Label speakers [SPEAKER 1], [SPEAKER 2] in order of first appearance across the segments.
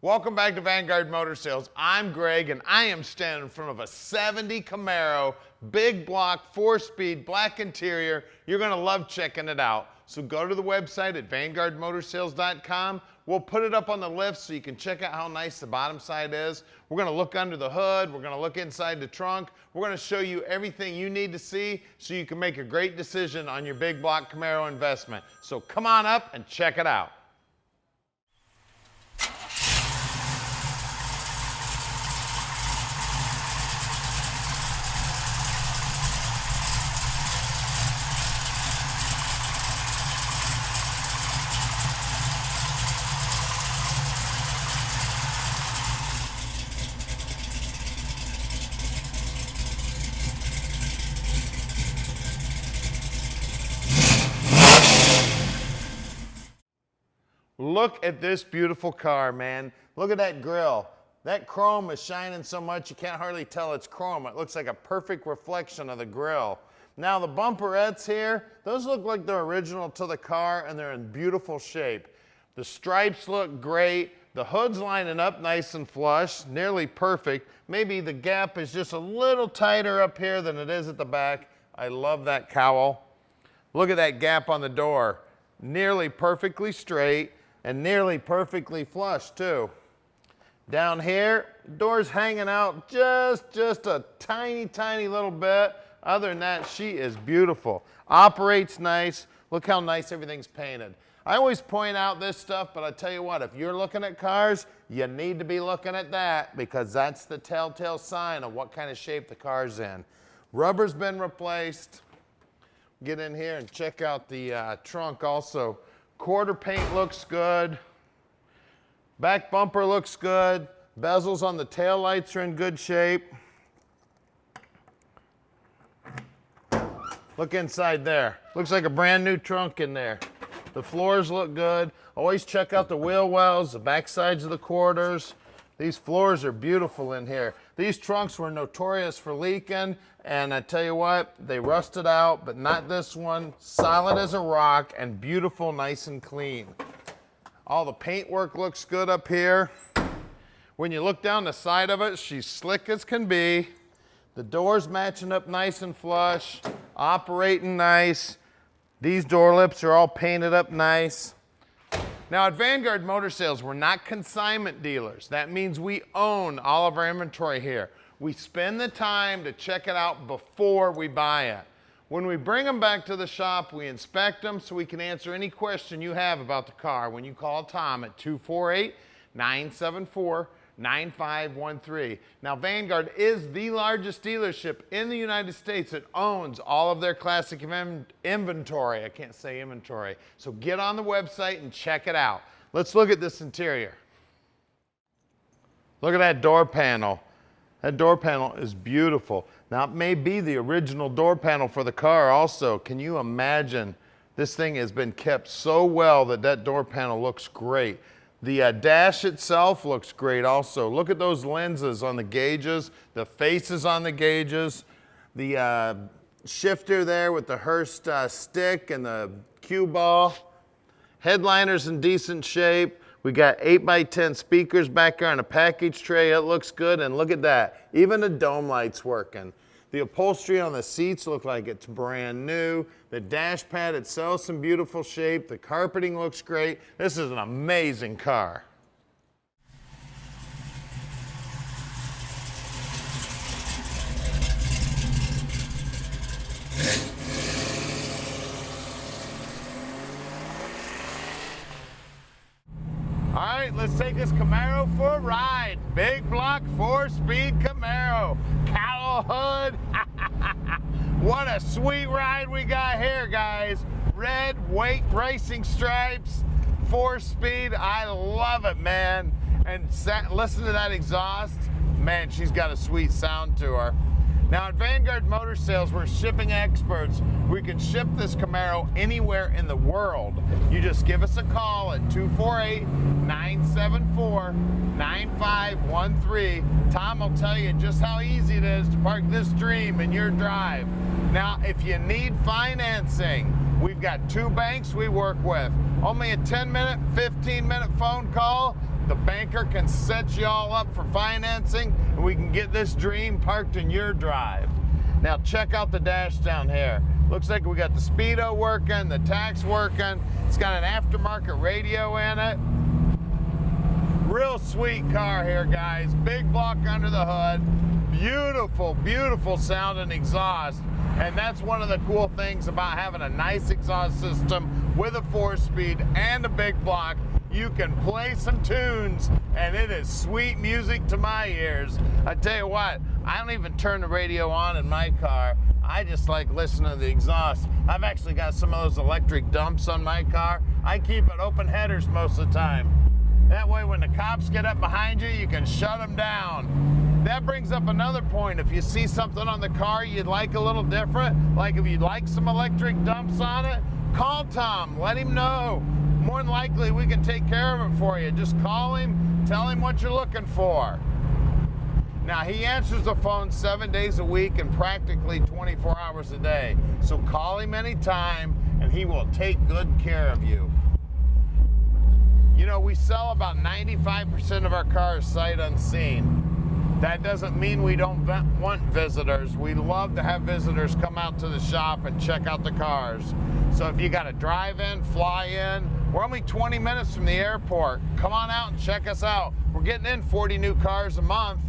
[SPEAKER 1] Welcome back to Vanguard Motor Sales. I'm Greg and I am standing in front of a 70 Camaro, big block, 4-speed, black interior. You're gonna love checking it out. So go to the website at vanguardmotorsales.com. We'll put it up on the lift so you can check out how nice the bottom side is. We're gonna look under the hood. We're gonna look inside the trunk. We're gonna show you everything you need to see so you can make a great decision on your big block Camaro investment. So come on up and check it out. Look at this beautiful car, man. Look at that grille. That chrome is shining so much you can't hardly tell it's chrome. It looks like a perfect reflection of the grille. Now the bumperettes here, those look like they're original to the car and they're in beautiful shape. The stripes look great. The hood's lining up nice and flush, nearly perfect. Maybe the gap is just a little tighter up here than it is at the back. I love that cowl. Look at that gap on the door. Nearly perfectly straight and nearly perfectly flush too. Down here, door's hanging out just a tiny little bit. Other than that, she is beautiful. Operates nice. Look how nice everything's painted. I always point out this stuff, but I tell you what, if you're looking at cars, you need to be looking at that because that's the telltale sign of what kind of shape the car's in. Rubber's been replaced. Get in here and check out the trunk also. Quarter paint looks good. Back bumper looks good. Bezels on the tail lights are in good shape. Look inside there. Looks like a brand new trunk in there. The floors look good. Always check out the wheel wells, the back sides of the quarters. These floors are beautiful in here. These trunks were notorious for leaking, and I tell you what, they rusted out, but not this one. Solid as a rock and beautiful, nice and clean. All the paintwork looks good up here. When you look down the side of it, she's slick as can be. The doors matching up nice and flush, operating nice. These door lips are all painted up nice. Now at Vanguard Motor Sales, we're not consignment dealers. That means we own all of our inventory here. We spend the time to check it out before we buy it. When we bring them back to the shop, we inspect them so we can answer any question you have about the car when you call Tom at 248-974-9513. Now Vanguard is the largest dealership in the United States that owns all of their classic inventory. I can't say inventory. So get on the website and check it out. Let's look at this interior. Look at that door panel. That door panel is beautiful. Now it may be the original door panel for the car also. Can you imagine? This thing has been kept so well that that door panel looks great. The dash itself looks great also. Look at those lenses on the gauges, the faces on the gauges, the shifter there with the Hurst stick and the cue ball. Headliner's in decent shape. We got 8x10 speakers back there on a package tray. It looks good, and look at that. Even the dome light's working. The upholstery on the seats look like it's brand new. The dash pad itself's in beautiful shape. The carpeting looks great. This is an amazing car. All right, let's take this Camaro for a ride. Big block, 4-speed Camaro. Cowl hood. What a sweet ride we got here, guys. Red weight racing stripes, 4-speed. I love it, man. And listen to that exhaust. Man, she's got a sweet sound to her. Now at Vanguard Motor Sales, we're shipping experts. We can ship this Camaro anywhere in the world. You just give us a call at 248-974-9513. Tom will tell you just how easy it is to park this dream in your drive. Now, if you need financing, we've got 2 banks we work with. Only a 10-minute, 15-minute phone call. the banker can set you all up for financing, and we can get this dream parked in your drive. Now check out the dash down here. Looks like we got the speedo working, the tax working. It's got an aftermarket radio in it. Real sweet car here, guys. Big block under the hood. Beautiful, beautiful sound and exhaust. And that's one of the cool things about having a nice exhaust system with a 4-speed and a big block. You can play some tunes, and it is sweet music to my ears. I tell you what, I don't even turn the radio on in my car. I just like listening to the exhaust. I've actually got some of those electric dumps on my car. I keep it open headers most of the time. That way when the cops get up behind you, you can shut them down. That brings up another point. If you see something on the car you'd like a little different, like if you'd like some electric dumps on it, call Tom, let him know. More than likely we can take care of it for you. Just call him, tell him what you're looking for. Now he answers the phone 7 days a week and practically 24 hours a day. So call him anytime and he will take good care of you. You know, we sell about 95% of our cars sight unseen. That doesn't mean we don't want visitors. We love to have visitors come out to the shop and check out the cars. So if you got to drive in, fly in, we're only 20 minutes from the airport. Come on out and check us out. We're getting in 40 new cars a month.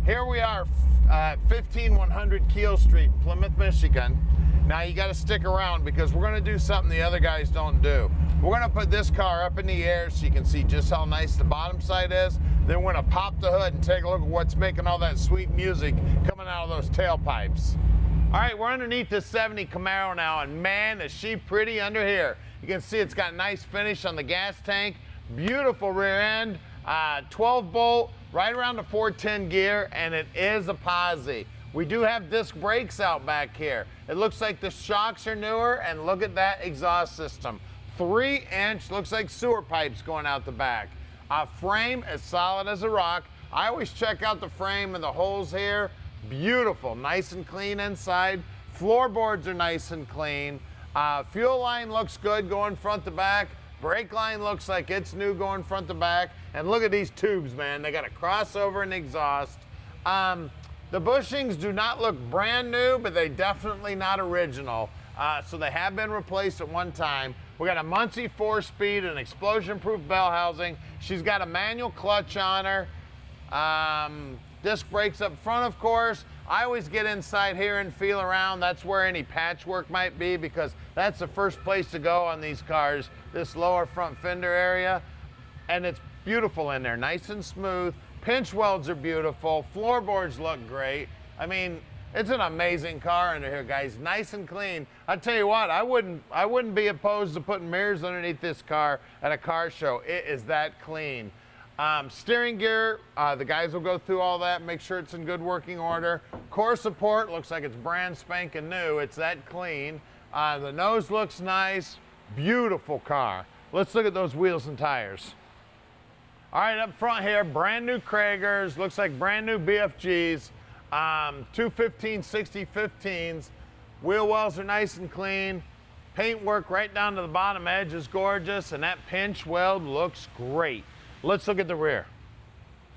[SPEAKER 1] Here we are at 15100 Keel Street, Plymouth, Michigan. Now you got to stick around because we're going to do something the other guys don't do. We're going to put this car up in the air so you can see just how nice the bottom side is. Then we're going to pop the hood and take a look at what's making all that sweet music coming out of those tailpipes. All right, we're underneath this 70 Camaro now, and man, is she pretty under here. You can see it's got nice finish on the gas tank, beautiful rear end, 12 bolt, right around the 410 gear, and it is a posi. We do have disc brakes out back here. It looks like the shocks are newer, and look at that exhaust system. 3-inch, looks like sewer pipes going out the back. Frame as solid as a rock. I always check out the frame and the holes here. Beautiful, nice and clean inside. Floorboards are nice and clean. Fuel line looks good going front to back. Brake line looks like it's new going front to back. And look at these tubes, man. They got a crossover and exhaust. The bushings do not look brand new, but they definitely not original. So they have been replaced at one time. We got a Muncie 4-speed and explosion-proof bell housing. She's got a manual clutch on her. Disc brakes up front, of course. I always get inside here and feel around. That's where any patchwork might be because that's the first place to go on these cars, this lower front fender area. And it's beautiful in there, nice and smooth. Pinch welds are beautiful. Floorboards look great. I mean, it's an amazing car under here, guys. Nice and clean. I tell you what, I wouldn't be opposed to putting mirrors underneath this car at a car show. It is that clean. Steering gear, the guys will go through all that, make sure it's in good working order. Core support looks like it's brand spanking new. It's that clean. The nose looks nice. Beautiful car. Let's look at those wheels and tires. All right, up front here, brand new Kragers. Looks like brand new BFGs. 215/60 15s. Wheel wells are nice and clean. Paint work right down to the bottom edge is gorgeous, and that pinch weld looks great. Let's look at the rear.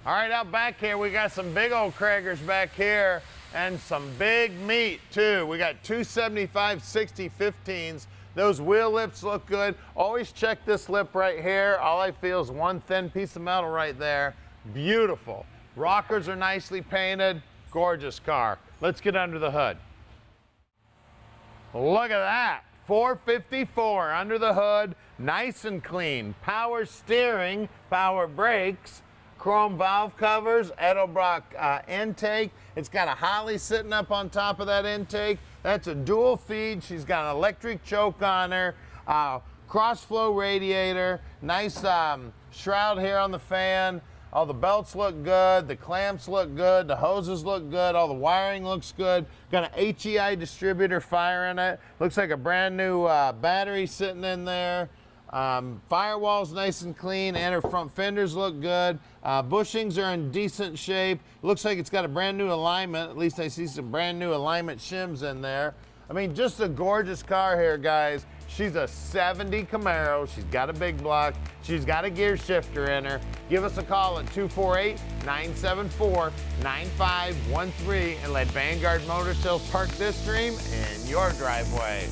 [SPEAKER 1] All right, out back here, we got some big old Kragers back here and some big meat too. We got 275/60 15s. Those wheel lips look good. Always check this lip right here. All I feel is one thin piece of metal right there. Beautiful. Rockers are nicely painted. Gorgeous car. Let's get under the hood. Look at that. 454 under the hood. Nice and clean. Power steering, power brakes, chrome valve covers, Edelbrock intake. It's got a Holly sitting up on top of that intake. That's a dual feed. She's got an electric choke on her. Cross flow radiator. Nice shroud here on the fan. All the belts look good, the clamps look good, the hoses look good, all the wiring looks good. Got an HEI distributor fire in it. Looks like a brand new battery sitting in there. Firewall's nice and clean, and her front fenders look good. Bushings are in decent shape. Looks like it's got a brand new alignment. At least I see some brand new alignment shims in there. I mean, just a gorgeous car here, guys. She's a 70 Camaro. She's got a big block. She's got a gear shifter in her. Give us a call at 248-974-9513 and let Vanguard Motor Sales park this dream in your driveway.